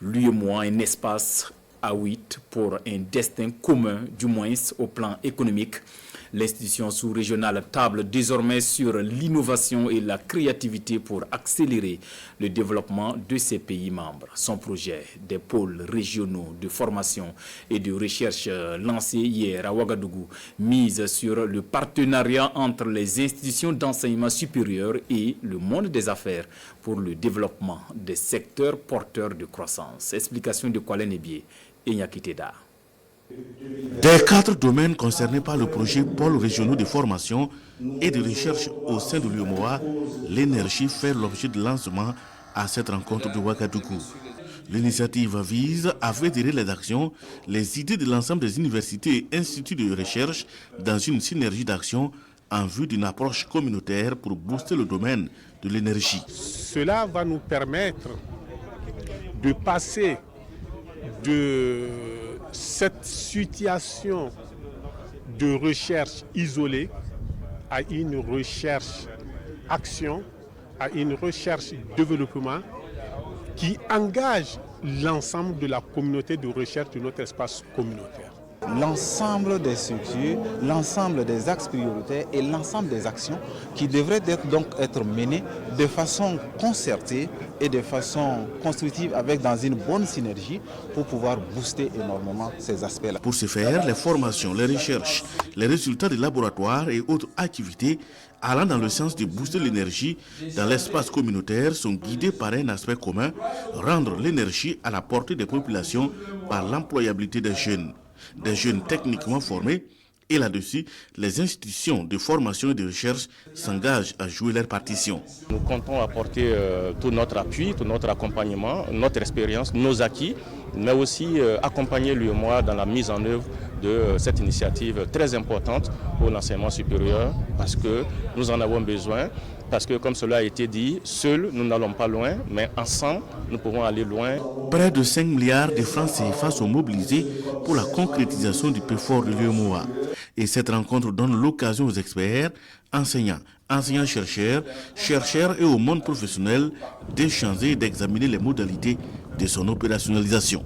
l'UEMOA un espace à 8 pour un destin commun, du moins au plan économique. L'institution sous-régionale table désormais sur l'innovation et la créativité pour accélérer le développement de ses pays membres. Son projet des pôles régionaux de formation et de recherche lancé hier à Ouagadougou mise sur le partenariat entre les institutions d'enseignement supérieur et le monde des affaires pour le développement des secteurs porteurs de croissance. Explication de Kwalen Ebié et Nyakiteda. Des 4 domaines concernés par le projet pôles régionaux de formation et de recherche au sein de l'UEMOA, l'énergie fait l'objet de lancement à cette rencontre de Ouagadougou. L'initiative vise à fédérer les actions, les idées de l'ensemble des universités et instituts de recherche dans une synergie d'action en vue d'une approche communautaire pour booster le domaine de l'énergie. Cela va nous permettre de passer de cette situation de recherche isolée à une recherche action, à une recherche développement qui engage l'ensemble de la communauté de recherche de notre espace communautaire. L'ensemble des structures, l'ensemble des axes prioritaires et l'ensemble des actions qui devraient donc être menées de façon concertée et de façon constructive dans une bonne synergie pour pouvoir booster énormément ces aspects-là. Pour ce faire, les formations, les recherches, les résultats des laboratoires et autres activités allant dans le sens de booster l'énergie dans l'espace communautaire sont guidés par un aspect commun, rendre l'énergie à la portée des populations par l'employabilité des jeunes techniquement formés. Et là-dessus, les institutions de formation et de recherche s'engagent à jouer leur partition. Nous comptons apporter tout notre appui, tout notre accompagnement, notre expérience, nos acquis, mais aussi accompagner l'UEMOA dans la mise en œuvre de cette initiative très importante pour l'enseignement supérieur, parce que nous en avons besoin, parce que comme cela a été dit, seuls nous n'allons pas loin, mais ensemble nous pouvons aller loin. Près de 5 milliards de francs CFA sont mobilisés pour la concrétisation du PFOR de l'UEMOA. Et cette rencontre donne l'occasion aux experts, enseignants, enseignants-chercheurs, chercheurs et au monde professionnel d'échanger et d'examiner les modalités de son opérationnalisation.